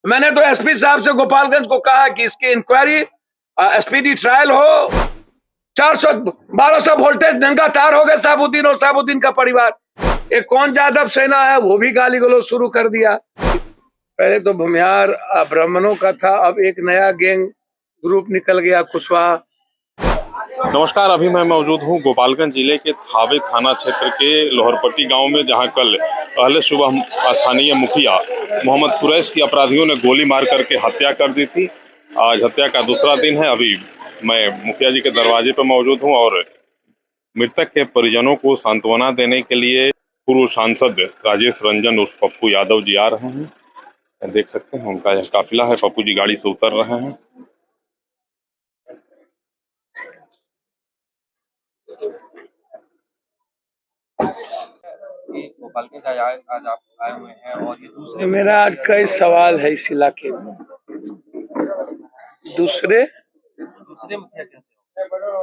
मैंने तो एसपी साहब से गोपालगंज को कहा कि इसकी इंक्वायरी स्पीडी ट्रायल हो। 400 1200 वोल्टेज नंगा तार हो गए साबुद्दीन और साबुद्दीन का परिवार। एक कौन जादव सेना है वो भी गाली गलौज शुरू कर दिया। पहले तो भूमिहार ब्राह्मणों का था, अब एक नया गैंग ग्रुप निकल गया कुशवाहा। नमस्कार, अभी मैं मौजूद हूँ गोपालगंज जिले के थावे थाना क्षेत्र के लोहरपट्टी गांव में, जहां कल पहले सुबह स्थानीय मुखिया मोहम्मद कुरैश की अपराधियों ने गोली मार करके हत्या कर दी थी। आज हत्या का दूसरा दिन है। अभी मैं मुखिया जी के दरवाजे पर मौजूद हूँ और मृतक के परिजनों को सांत्वना देने के लिए पूर्व सांसद राजेश रंजन उर्फ पप्पू यादव जी आ रहे हैं। देख सकते हैं उनका यह काफिला है। पप्पू जी गाड़ी से उतर रहे हैं। गोपालगंज आज आप आए हुए हैं और ये दूसरे मेरा आज कई सवाल है इस इलाके में। दूसरे मुखिया कहते हो,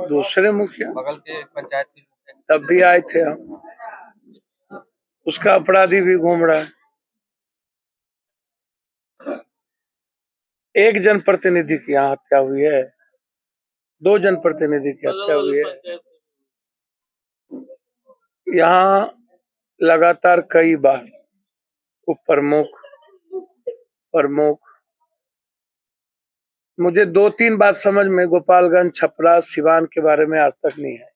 दूसरे मुखिया बगल के पंचायत के मुखिया तब भी आए थे हम। उसका अपराधी भी घूम रहा है। एक जनप्रतिनिधि की यहाँ हत्या हुई है, 2 जनप्रतिनिधि की हत्या हुई है। यहाँ लगातार कई बार उप प्रमुख मुझे 2-3 बात समझ में गोपालगंज, छपरा, सिवान के बारे में आज तक नहीं है।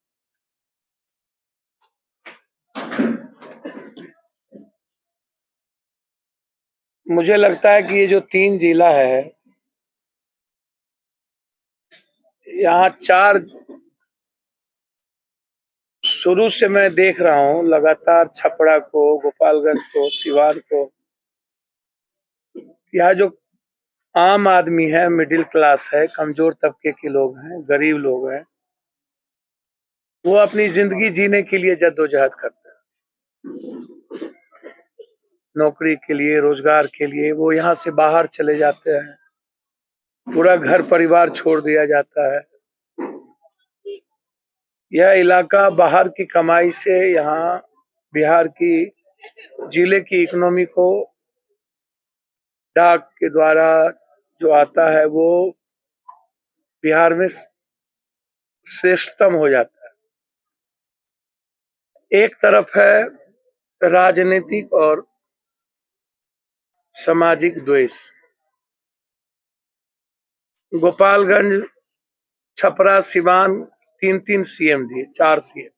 मुझे लगता है कि ये जो 3 जिला है, यहाँ 4 शुरू से मैं देख रहा हूँ लगातार, छपरा को, गोपालगंज को, सिवान को। यहाँ जो आम आदमी है, मिडिल क्लास है, कमजोर तबके के लोग हैं, गरीब लोग हैं, वो अपनी जिंदगी जीने के लिए जद्दोजहद करते हैं। नौकरी के लिए, रोजगार के लिए वो यहाँ से बाहर चले जाते हैं। पूरा घर परिवार छोड़ दिया जाता है। यह इलाका बाहर की कमाई से यहाँ बिहार की जिले की इकोनॉमी को डाक के द्वारा जो आता है वो बिहार में श्रेष्ठतम हो जाता है। एक तरफ है राजनीतिक और सामाजिक द्वेष। गोपालगंज, छपरा, सिवान 3-3 सीएम दिए, 4 सीएम।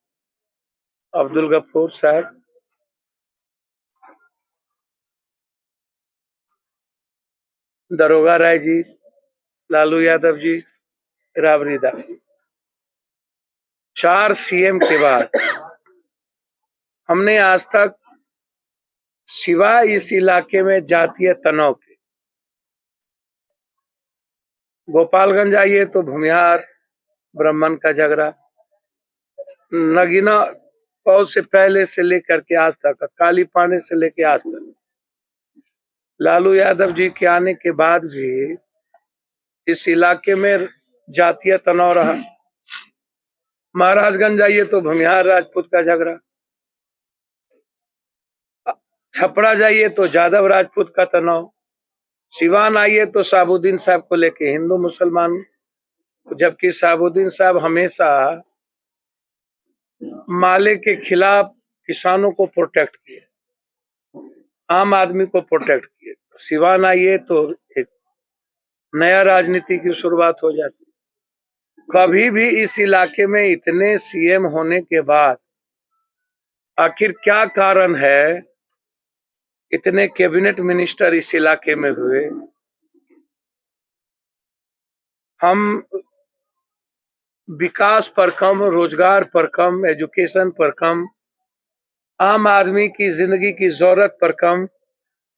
अब्दुल गफूर साहब, दरोगा राय जी, लालू यादव जी, राबड़ी दास। 4 सीएम के बाद हमने आज तक सिवाय इस इलाके में जातीय तनाव के, गोपालगंज आइए तो भूमिहार ब्राह्मण का झगड़ा, नगीना पौ से पहले से लेकर के आज तक, काली पानी से लेकर आज तक, लालू यादव जी के आने के बाद भी इस इलाके में जातीय तनाव रहा। महाराजगंज जाइए तो भूमिहार राजपूत का झगड़ा, छपरा जाइए तो जादव राजपूत का तनाव, सिवान आइए तो साबुद्दीन साहब को लेके हिंदू मुसलमान, जबकि साबुद्दीन साहब हमेशा माले के खिलाफ किसानों को प्रोटेक्ट किए, आम आदमी को प्रोटेक्ट किए। सिवान आइए तो एक नया राजनीति की शुरुआत हो जाती। कभी भी इस इलाके में इतने सीएम होने के बाद आखिर क्या कारण है, इतने कैबिनेट मिनिस्टर इस इलाके में हुए। हम विकास पर कम, रोजगार पर कम, एजुकेशन पर कम, आम आदमी की जिंदगी की जरूरत पर कम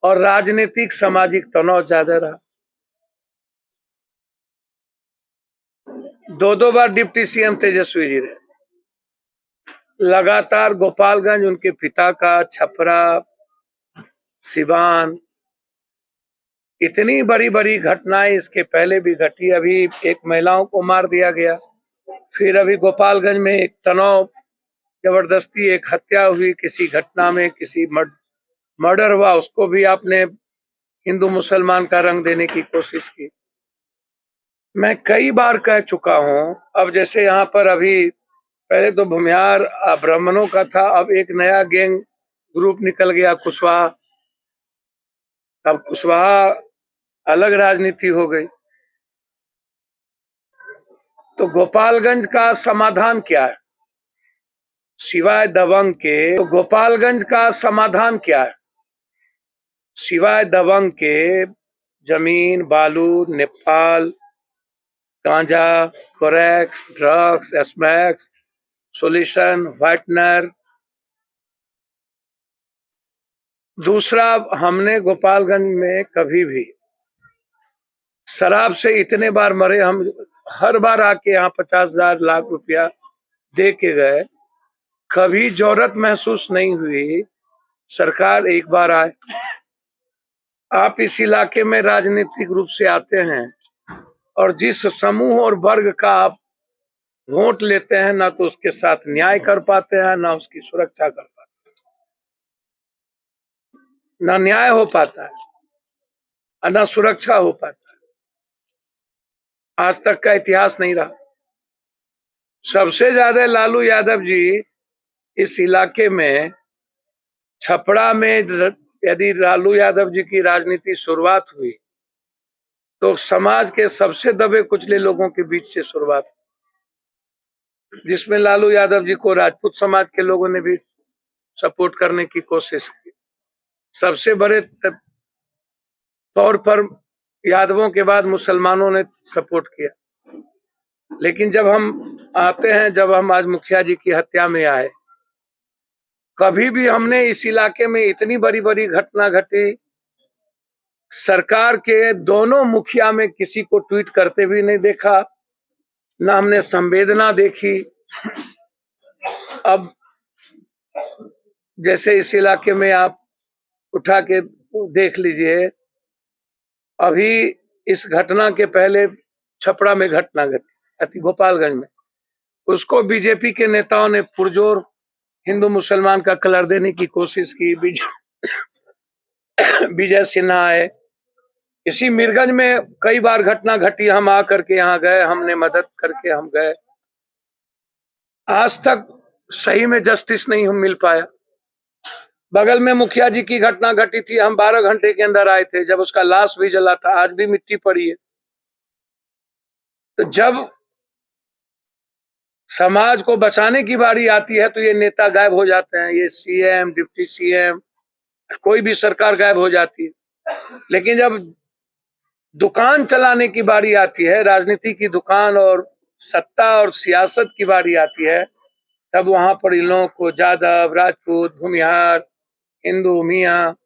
और राजनीतिक सामाजिक तनाव ज्यादा रहा। 2 बार डिप्टी सीएम तेजस्वी जी रहे। लगातार गोपालगंज उनके पिता का, छपरा, सिवान, इतनी बड़ी बड़ी घटनाएं इसके पहले भी घटी। अभी एक महिलाओं को मार दिया गया, फिर अभी गोपालगंज में एक तनाव, जबरदस्ती एक हत्या हुई, किसी घटना में किसी मर्डर हुआ, उसको भी आपने हिंदू मुसलमान का रंग देने की कोशिश की। मैं कई बार कह चुका हूं, अब जैसे यहाँ पर अभी पहले तो भूमिहार ब्राह्मणों का था, अब एक नया गैंग ग्रुप निकल गया कुशवाहा। अब कुशवाहा अलग राजनीति हो गई। तो गोपालगंज का समाधान क्या है सिवाय दबंग के? तो गोपालगंज का समाधान क्या है सिवाय दबंग के? जमीन, बालू, नेपाल, गांजा, कोरेक्स, ड्रग्स, एस्मैक्स, सोल्यूशन, व्हाइटनर। दूसरा, हमने गोपालगंज में कभी भी शराब से इतने बार मरे, हम हर बार आके यहाँ 50,000 लाख रुपया दे के गए, कभी जरूरत महसूस नहीं हुई सरकार एक बार आए। आप इस इलाके में राजनीतिक रूप से आते हैं और जिस समूह और वर्ग का आप वोट लेते हैं, ना तो उसके साथ न्याय कर पाते हैं, ना उसकी सुरक्षा कर पाते हैं, ना न्याय हो पाता है और ना सुरक्षा हो पाता है। आज तक का इतिहास नहीं रहा। सबसे ज्यादा लालू यादव जी इस इलाके में, छपरा में यदि लालू यादव जी की राजनीति शुरुआत हुई तो समाज के सबसे दबे कुचले लोगों के बीच से शुरुआत, जिसमें लालू यादव जी को राजपूत समाज के लोगों ने भी सपोर्ट करने की कोशिश की। सबसे बड़े तौर पर यादवों के बाद मुसलमानों ने सपोर्ट किया। लेकिन जब हम आते हैं, जब हम आज मुखिया जी की हत्या में आए, कभी भी हमने इस इलाके में इतनी बड़ी बड़ी घटना घटी, सरकार के दोनों मुखिया में किसी को ट्वीट करते भी नहीं देखा, ना हमने संवेदना देखी। अब जैसे इस इलाके में आप उठा के देख लीजिए, अभी इस घटना के पहले छपरा में घटना घटी गोपालगंज में, उसको बीजेपी के नेताओं ने पुरजोर हिंदू मुसलमान का कलर देने की कोशिश की। विजय सिन्हा आए। इसी मीरगंज में कई बार घटना घटी, हम आकर के यहाँ गए, हमने मदद करके हम गए। आज तक सही में जस्टिस नहीं मिल पाया। बगल में मुखिया जी की घटना घटी थी, हम 12 घंटे के अंदर आए थे, जब उसका लाश भी जला था, आज भी मिट्टी पड़ी है। तो जब समाज को बचाने की बारी आती है तो ये नेता गायब हो जाते हैं, ये सीएम, डिप्टी सीएम, कोई भी सरकार गायब हो जाती है। लेकिन जब दुकान चलाने की बारी आती है, राजनीति की दुकान और सत्ता और सियासत की बारी आती है, तब वहां पर इन लोगों को यादव, राजपूत, भूमिहार, हिंदू, मियाँ।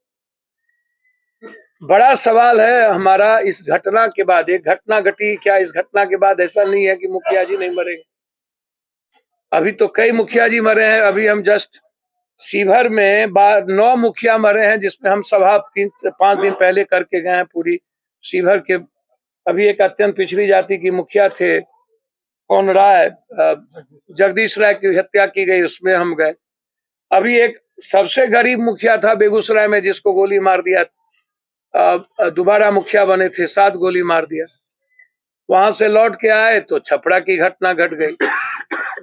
बड़ा सवाल है हमारा इस घटना के बाद। एक घटना घटी, क्या इस घटना के बाद ऐसा नहीं है कि मुखिया जी नहीं मरेंगे? अभी तो कई मुखिया जी मरे हैं। अभी हम जस्ट शिवहर में 9 मुखिया मरे हैं, जिसमें हम सभा 3 से 5 दिन पहले करके गए हैं पूरी शिवहर के। अभी एक अत्यंत पिछड़ी जाति की मुखिया थे, कौन राय, जगदीश राय की हत्या की गई, उसमें हम गए। अभी एक सबसे गरीब मुखिया था बेगूसराय में, जिसको गोली मार दिया, दोबारा मुखिया बने थे, 7 गोली मार दिया। वहां से लौट के आए तो छपरा की घटना घट गई।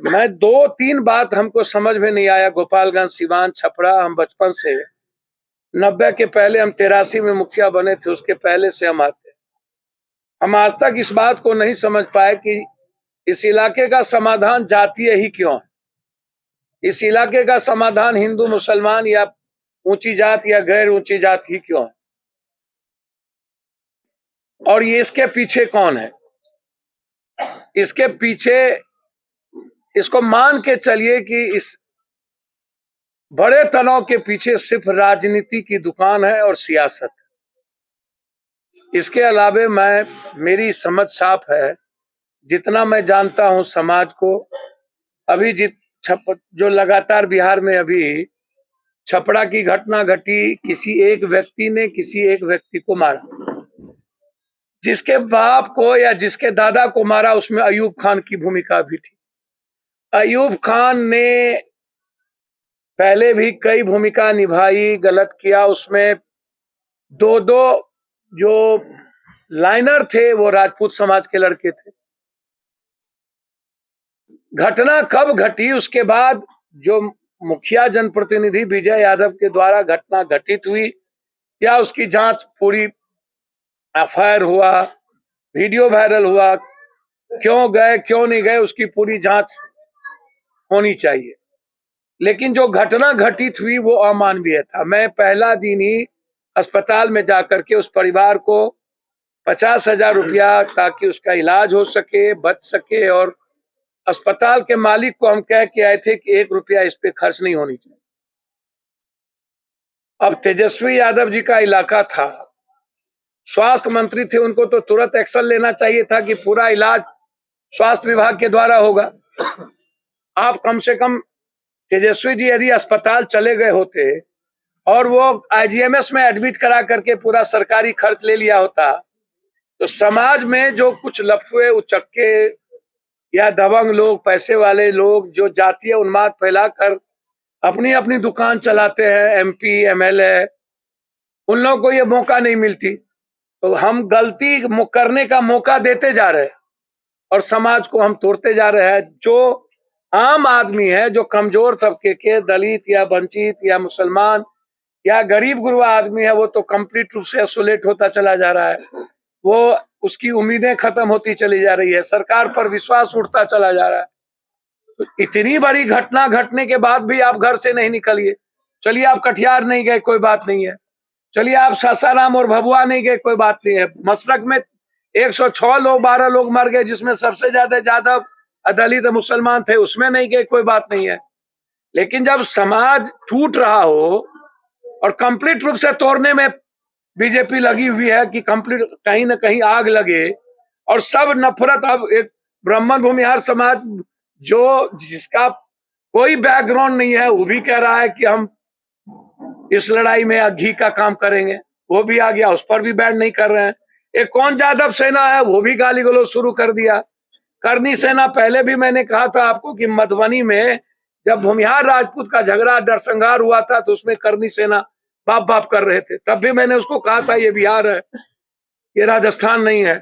मैं 2-3 बात हमको समझ में नहीं आया। गोपालगंज, सिवान, छपरा, हम बचपन से 90 के पहले, हम 83 में मुखिया बने थे, उसके पहले से हम आते। हम आज तक इस बात को नहीं समझ पाए कि इस इलाके का समाधान जातीय ही क्यों है। इस इलाके का समाधान हिंदू मुसलमान या ऊंची जात या गैर ऊंची जात ही क्यों है, और ये इसके पीछे कौन है? इसके पीछे, इसको मान के चलिए कि इस बड़े तनाव के पीछे सिर्फ राजनीति की दुकान है और सियासत। इसके अलावे मेरी समझ साफ है, जितना मैं जानता हूं समाज को। अभी जो लगातार बिहार में अभी छपरा की घटना घटी, किसी एक व्यक्ति ने किसी एक व्यक्ति को मारा, जिसके बाप को या जिसके दादा को मारा, उसमें अयूब खान की भूमिका भी थी। अयूब खान ने पहले भी कई भूमिका निभाई, गलत किया। उसमें 2 जो लाइनर थे वो राजपूत समाज के लड़के थे। घटना कब घटी, उसके बाद जो मुखिया जनप्रतिनिधि विजय यादव के द्वारा घटना घटित हुई या उसकी जांच पूरी, एफआईआर हुआ, वीडियो वायरल हुआ, क्यों गए क्यों नहीं गए, उसकी पूरी जांच होनी चाहिए। लेकिन जो घटना घटित हुई वो अमानवीय था। मैं पहला दिन ही अस्पताल में जाकर के उस परिवार को 50,000 रुपया, ताकि उसका इलाज हो सके, बच सके, और अस्पताल के मालिक को हम कह के आए थे कि 1 रुपया इस पे खर्च नहीं होनी चाहिए। अब तेजस्वी यादव जी का इलाका था, स्वास्थ्य मंत्री थे, उनको तो तुरंत एक्शन लेना चाहिए था कि पूरा इलाज स्वास्थ्य विभाग के द्वारा होगा। आप कम से कम तेजस्वी जी यदि अस्पताल चले गए होते और वो आईजीएमएस में एडमिट करा करके पूरा सरकारी खर्च ले लिया होता, तो समाज में जो कुछ लफुए, उचक्के या दबंग लोग, पैसे वाले लोग जो जातीय उन्माद फैलाकर अपनी अपनी दुकान चलाते हैं, एमपी एमएलए, उन लोगों को ये मौका नहीं मिलती। तो हम गलती करने का मौका देते जा रहे हैं और समाज को हम तोड़ते जा रहे हैं। जो आम आदमी है, जो कमजोर तबके के, दलित या वंचित या मुसलमान या गरीब गुरबा आदमी है, वो तो कंप्लीट रूप से आइसोलेट होता चला जा रहा है। वो उसकी उम्मीदें खत्म होती चली जा रही है, सरकार पर विश्वास उठता चला जा रहा है। तो इतनी बड़ी घटना घटने के बाद भी आप घर से नहीं निकलिए। चलिए आप कटिहार नहीं गए, कोई बात नहीं है। चलिए आप सासाराम और भभुआ नहीं गए, कोई बात नहीं है। मशरक में 106 लोग, 12 लोग मर गए, जिसमें सबसे ज्यादा यादव, दलित, मुसलमान थे, उसमें नहीं गए, कोई बात नहीं है। लेकिन जब समाज टूट रहा हो और कंप्लीट रूप से तोड़ने में बीजेपी लगी हुई है कि कंप्लीट कहीं ना कहीं आग लगे, और सब नफरत, अब एक ब्राह्मण भूमिहार समाज जो जिसका कोई बैकग्राउंड नहीं है, वो भी कह रहा है कि हम इस लड़ाई में घी का काम करेंगे, वो भी आ गया, उस पर भी बैन नहीं कर रहे हैं। एक कौन यादव सेना है, वो भी गाली गलौज शुरू कर दिया। करनी सेना, पहले भी मैंने कहा था आपको कि मधुबनी में जब भूमिहार राजपूत का झगड़ा, नरसंहार हुआ था, तो उसमें करनी सेना बाप बाप कर रहे थे। तब भी मैंने उसको कहा था ये बिहार है, ये राजस्थान नहीं है।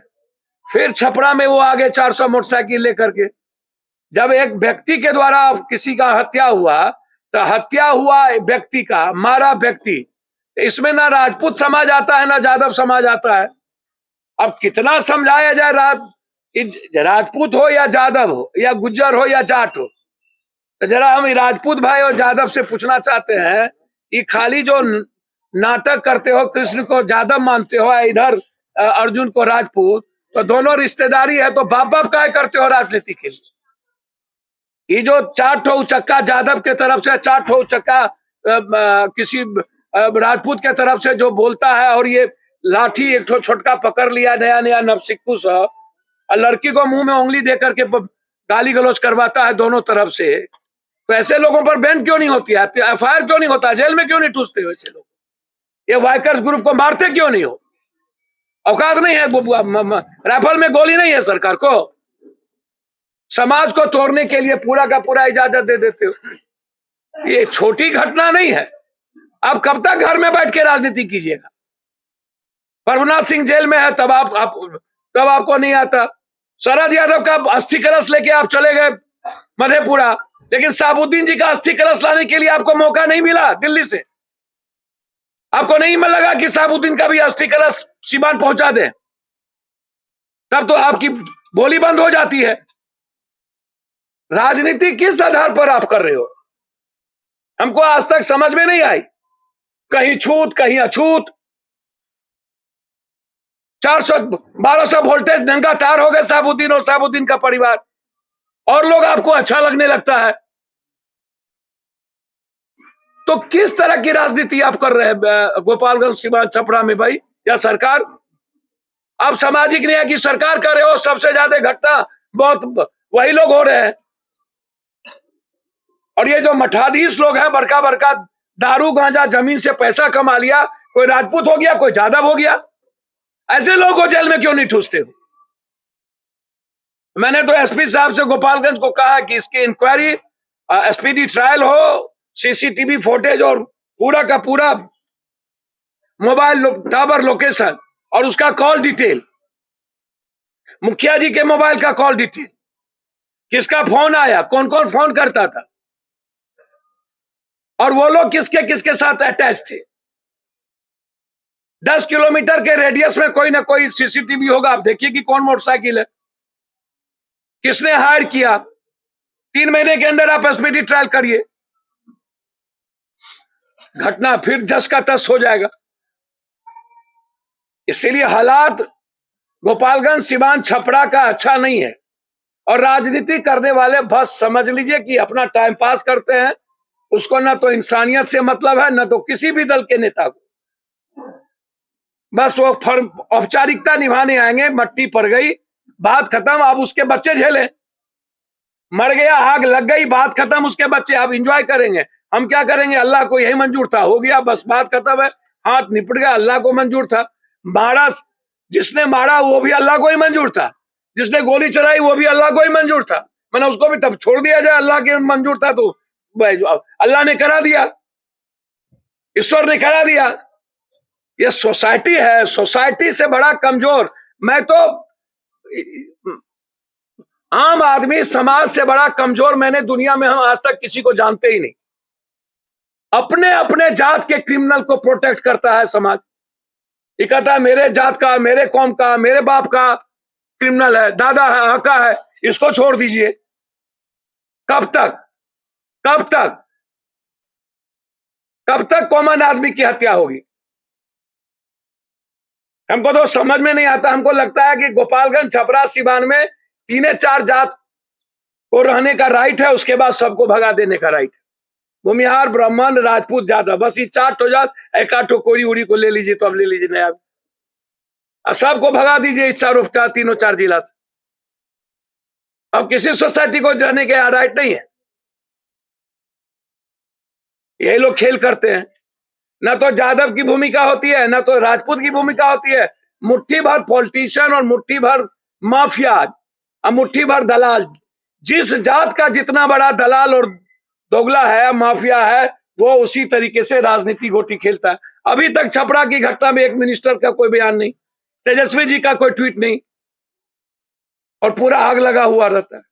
फिर छपरा में वो आगे 400 मोटरसाइकिल लेकर के, जब एक व्यक्ति के द्वारा किसी का हत्या हुआ, तो हत्या हुआ व्यक्ति का, मारा व्यक्ति, इसमें ना राजपूत समाज आता है ना यादव समाज आता है। अब कितना समझाया जाए, राजपूत हो या यादव हो या गुज्जर हो या जाट हो, तो जरा हम राजपूत भाई और यादव से पूछना चाहते हैं कि खाली जो नाटक करते हो, कृष्ण को यादव मानते हो, इधर अर्जुन को राजपूत, तो दोनों रिश्तेदारी है, तो बाप बाप काय करते हो राजनीति के लिए? ये जो 4 ठो उचक्का यादव के तरफ से, 4 ठो उचक्का किसी राजपूत के तरफ से जो बोलता है, और ये लाठी एक ठो छोटका पकड़ लिया, नया नया नवसिक्कू सा, और लड़की को मुंह में उंगली दे करके गाली गलौज करवाता है दोनों तरफ से। तो ऐसे लोगों पर बैन क्यों नहीं होती है, एफआईआर क्यों नहीं होता, जेल में क्यों नहीं ठूसते हो ऐसे लोग? ये वाइकर्स ग्रुप को मारते क्यों नहीं हो? औकात नहीं है, राइफल में गोली नहीं है सरकार को। समाज को तोड़ने के लिए पूरा का पूरा इजाजत दे देते हो। ये छोटी घटना नहीं है। आप कब तक घर में बैठ के राजनीति कीजिएगा? प्रभुनाथ सिंह जेल में है, तब आपको नहीं आता। शरद यादव का अस्थि कलश लेके आप चले गए मधेपुरा, लेकिन साबुद्दीन जी का अस्थि कलश लाने के लिए आपको मौका नहीं मिला दिल्ली से। आपको नहीं लगा कि साबुद्दीन का भी अस्थि कलश सीमान पहुंचा दे, तब तो आपकी बोली बंद हो जाती है। राजनीति किस आधार पर आप कर रहे हो, हमको आज तक समझ में नहीं आई। कहीं छूत कहीं अछूत, 400-1200 वोल्टेज नंगा तार हो गए साबुद्दीन और साबुद्दीन का परिवार, और लोग आपको अच्छा लगने लगता है। तो किस तरह की राजनीति आप कर रहे हैं गोपालगंज, सीवान, छपरा में भाई? या सरकार, आप सामाजिक न्याय की सरकार कर रहे हो, सबसे ज्यादा घटना बहुत वही लोग हो रहे हैं। और ये जो मठाधीश लोग हैं, बड़का बड़का दारू गांजा जमीन से पैसा कमा लिया, कोई राजपूत हो गया, कोई यादव हो गया, ऐसे लोगों को जेल में क्यों नहीं ठूसते हो? मैंने तो एसपी साहब से गोपालगंज को कहा कि इसकी इंक्वायरी, एसपीडी ट्रायल हो, सीसीटीवी फुटेज और पूरा का पूरा मोबाइल टावर लोकेशन और उसका कॉल डिटेल, मुखिया जी के मोबाइल का कॉल डिटेल, किसका फोन आया, कौन कौन फोन करता था, और वो लोग किसके किसके साथ अटैच थे। 10 किलोमीटर के रेडियस में कोई ना कोई सीसीटीवी होगा। आप देखिए कि कौन मोटरसाइकिल है, किसने हायर किया। 3 महीने के अंदर आप स्पीडी ट्रायल करिए, घटना फिर जस का तस हो जाएगा। इसीलिए हालात गोपालगंज, सिवान, छपरा का अच्छा नहीं है। और राजनीति करने वाले बस समझ लीजिए कि अपना टाइम पास करते हैं, उसको ना तो इंसानियत से मतलब है, ना तो किसी भी दल के नेता को। बस वो औपचारिकता निभाने आएंगे, मट्टी पड़ गई, बात खत्म, अब उसके बच्चे झेलें। मर गया, आग लग गई, बात खत्म, उसके बच्चे अब एंजॉय करेंगे। हम क्या करेंगे, अल्लाह को यही मंजूर था, हो गया, बस बात खत्म है, हाथ निपट गया, अल्लाह को मंजूर था। मारा, जिसने मारा वो भी अल्लाह को ही मंजूर था, जिसने गोली चलाई वो भी अल्लाह को ही मंजूर था। मैंने उसको भी तब छोड़ दिया जाए, अल्लाह के मंजूर था तो अल्लाह ने करा दिया, ईश्वर ने करा दिया। ये सोसाइटी है, सोसाइटी से बड़ा कमजोर, मैं तो आम आदमी समाज से बड़ा कमजोर मैंने दुनिया में हम आज तक किसी को जानते ही नहीं। अपने अपने जात के क्रिमिनल को प्रोटेक्ट करता है समाज। ये कहता है मेरे जात का, मेरे कौम का, मेरे बाप का क्रिमिनल है, दादा है, आका है, इसको छोड़ दीजिए। कब तक, कब तक, कब तक कॉमन आदमी की हत्या होगी? हमको तो समझ में नहीं आता। हमको लगता है कि गोपालगंज, छपरा, सिवान में 3-4 जात को रहने का राइट है, उसके बाद सबको भगा देने का राइट है। भूमिहार, ब्राह्मण, राजपूत, जादव, बस ये 4 तो जात, एक आठ कोरी उड़ी को ले लीजिए तो अब ले लीजिए नया, सबको भगा दीजिए इस तीनों 4 जिला से। अब किसी सोसाइटी को रहने के राइट नहीं है। यही लोग खेल करते हैं, ना तो जादव की भूमिका होती है, ना तो राजपूत की भूमिका होती है। मुट्ठी भर पॉलिटिशियन और मुट्ठी भर माफिया और मुट्ठी भर दलाल। जिस जात का जितना बड़ा दलाल और दोगला है, माफिया है, वो उसी तरीके से राजनीति गोटी खेलता है। अभी तक छपरा की घटना में एक मिनिस्टर का कोई बयान नहीं, तेजस्वी जी का कोई ट्वीट नहीं, और पूरा आग लगा हुआ रहता है।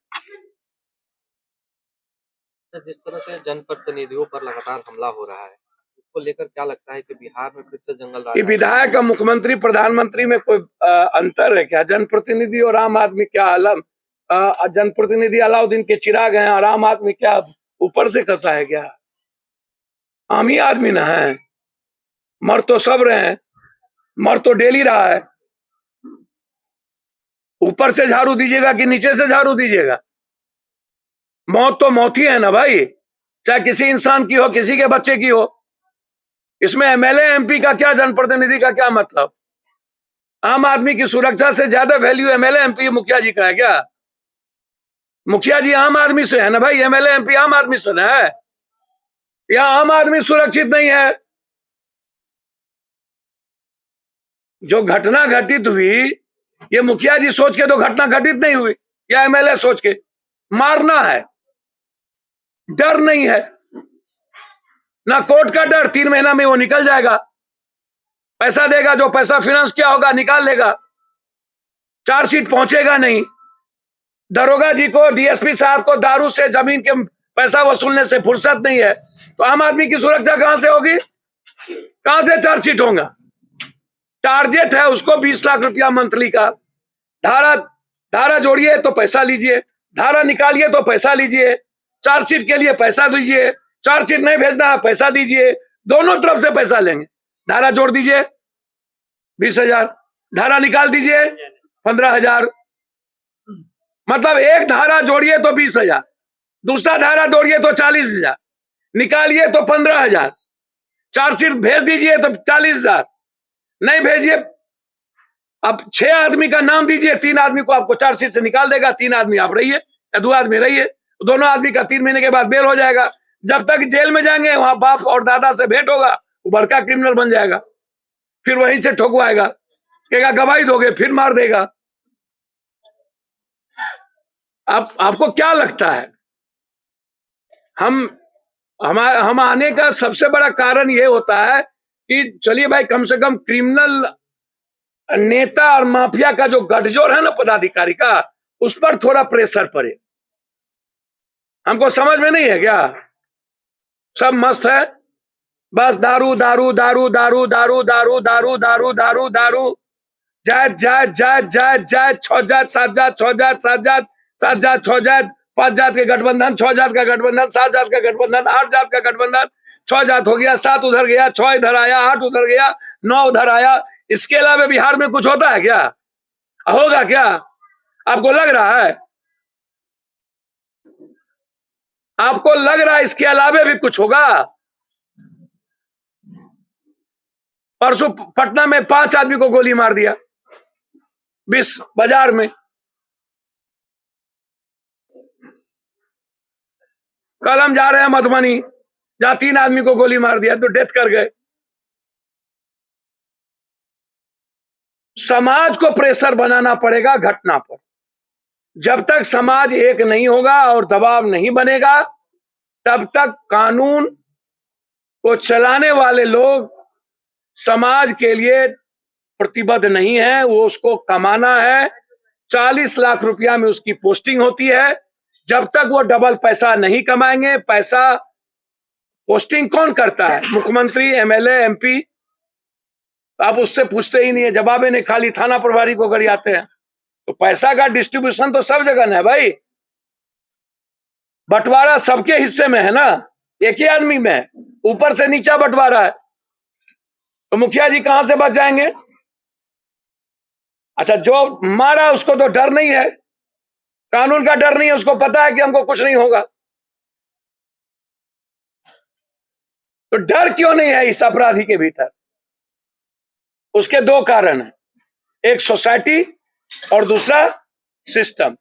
जिस तरह से जनप्रतिनिधियों पर लगातार हमला हो रहा है, उसको लेकर क्या लगता है कि बिहार में फिर से जंगल राज? ये विधायक का मुख्यमंत्री, प्रधानमंत्री में कोई अंतर है क्या? जनप्रतिनिधि और आम आदमी क्या अलग? जनप्रतिनिधि अलाउद्दीन के चिराग हैं और आम आदमी क्या ऊपर से कसा है क्या? आम ही आदमी ना है, मर तो सब रहे हैं, मर तो डेली रहा है। ऊपर से झाड़ू दीजिएगा कि नीचे से झाड़ू दीजिएगा? मौत तो मौत ही है ना भाई, चाहे किसी इंसान की हो, किसी के बच्चे की हो। इसमें एमएलए एमपी का क्या, जनप्रतिनिधि का क्या मतलब? आम आदमी की सुरक्षा से ज्यादा वैल्यू एमएलए एमपी मुखिया जी का है क्या? मुखिया जी आम आदमी से है ना भाई, एमएलए एमपी आम आदमी से ना है। या आम आदमी सुरक्षित नहीं है? जो घटना घटित हुई, ये मुखिया जी सोच के तो घटना घटित नहीं हुई, या एमएलए सोच के? मारना है, डर नहीं है ना, कोर्ट का डर। 3 महीना में वो निकल जाएगा, पैसा देगा, जो पैसा फाइनेंस किया होगा निकाल लेगा, चार्जशीट पहुंचेगा नहीं। दरोगा जी को, डीएसपी साहब को दारू से, जमीन के पैसा वसूलने से फुर्सत नहीं है, तो आम आदमी की सुरक्षा कहां से होगी? कहां से चार्जशीट होगा? टारगेट है उसको 20 लाख रुपया मंथली का। धारा जोड़िए तो पैसा लीजिए, धारा निकालिए तो पैसा लीजिए, चार्जशीट के लिए पैसा दीजिए, चार्जशीट नहीं भेजना है पैसा दीजिए, दोनों तरफ से पैसा लेंगे। धारा जोड़ दीजिए 20,000, धारा निकाल दीजिए 15,000, मतलब एक धारा जोड़िए तो 20,000, दूसरा धारा जोड़िए तो 40,000, निकालिए तो 15,000, चार्जशीट भेज दीजिए तो 40,000, नहीं भेजिए। अब 6 आदमी का नाम दीजिए, 3 आदमी को आपको चार्जशीट से निकाल देगा, 3 आदमी आप रहिए या 2 आदमी रहिए, दोनों आदमी का 3 महीने के बाद बेल हो जाएगा। जब तक जेल में जाएंगे वहां बाप और दादा से भेंट होगा, वो बड़का क्रिमिनल बन जाएगा, फिर वहीं से ठोकवाएगा, कहेगा गवाही दोगे, फिर मार देगा। आपको क्या लगता है? हम आने का सबसे बड़ा कारण ये होता है कि चलिए भाई, कम से कम क्रिमिनल नेता और माफिया का जो गठजोड़ है ना पदाधिकारी का, उस पर थोड़ा प्रेशर पड़े। हमको समझ में नहीं है क्या? सब मस्त है, बस दारू दारू दारू दारू दारू दारू दारू दारू दारू दारू, जायज जायज जायज जायज जायज, 6 जात 7 जात 6 जात 7 जात 7 जात 6 जात, 5 जात के गठबंधन, 6 जात का गठबंधन, 7 जात का गठबंधन, 8 जात का गठबंधन, 6 जात हो गया, 7 उधर गया, 6 इधर आया, 8 उधर गया, 9 उधर आया। इसके अलावा बिहार में कुछ होता है क्या? होगा क्या? आपको लग रहा है? आपको लग रहा है इसके अलावा भी कुछ होगा? परसों पटना में 5 आदमी को गोली मार दिया 20 बाजार में। कल हम जा रहे हैं मधुबनी, जहां 3 आदमी को गोली मार दिया तो डेथ कर गए। समाज को प्रेशर बनाना पड़ेगा घटना पर। जब तक समाज एक नहीं होगा और दबाव नहीं बनेगा, तब तक कानून को चलाने वाले लोग समाज के लिए प्रतिबद्ध नहीं है। वो उसको कमाना है, 40 लाख रुपया में उसकी पोस्टिंग होती है। जब तक वो डबल पैसा नहीं कमाएंगे, पैसा पोस्टिंग कौन करता है? मुख्यमंत्री, एमएलए, एमपी। आप उससे पूछते ही नहीं है, जवाब नहीं, खाली थाना प्रभारी को गरियाते हैं। तो पैसा का डिस्ट्रीब्यूशन तो सब जगह है भाई, बंटवारा सबके हिस्से में है ना, एक ही आदमी में है, ऊपर से नीचा बंटवारा है। तो मुखिया जी कहां से बच जाएंगे? अच्छा, जो मारा उसको तो डर नहीं है, कानून का डर नहीं है, उसको पता है कि हमको कुछ नहीं होगा। तो डर क्यों नहीं है इस अपराधी के भीतर? उसके 2 कारण हैं, एक सोसाइटी और दूसरा सिस्टम।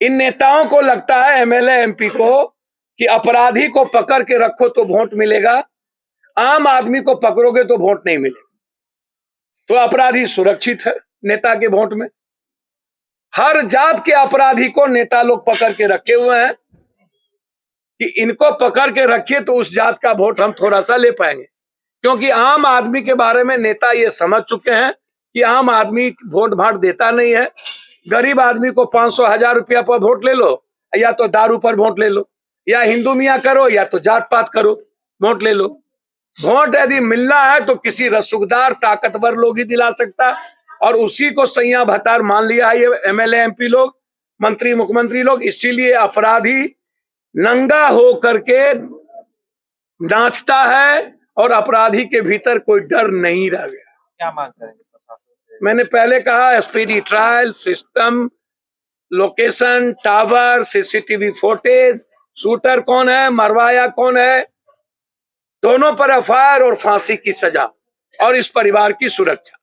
इन नेताओं को लगता है, एमएलए एमपी को, कि अपराधी को पकड़ के रखो तो वोट मिलेगा, आम आदमी को पकड़ोगे तो वोट नहीं मिलेगा। तो अपराधी सुरक्षित है नेता के वोट में। हर जात के अपराधी को नेता लोग पकड़ के रखे हुए हैं कि इनको पकड़ के रखिए तो उस जात का वोट हम थोड़ा सा ले पाएंगे। क्योंकि आम आदमी के बारे में नेता ये समझ चुके हैं कि आम आदमी वोट भाट देता नहीं है। गरीब आदमी को 500-1000 रुपया पर वोट ले लो, या तो दारू पर वोट ले लो, या हिंदू मियाँ करो, या तो जात पात करो, वोट ले लो। वोट यदि मिलना है तो किसी रसूखदार ताकतवर लोग ही दिला सकता, और उसी को सैया भतार मान लिया है ये एमएलए एमपी लोग, मंत्री मुख्यमंत्री लोग। इसीलिए अपराधी नंगा हो करके नाचता है और अपराधी के भीतर कोई डर नहीं रह गया। क्या मांग करेंगे प्रशासन से? मैंने पहले कहा, speedy trial system, location, tower, CCTV footage, shooter कौन है, मरवाया कौन है, दोनों पर एफआईआर और फांसी की सजा, और इस परिवार की सुरक्षा।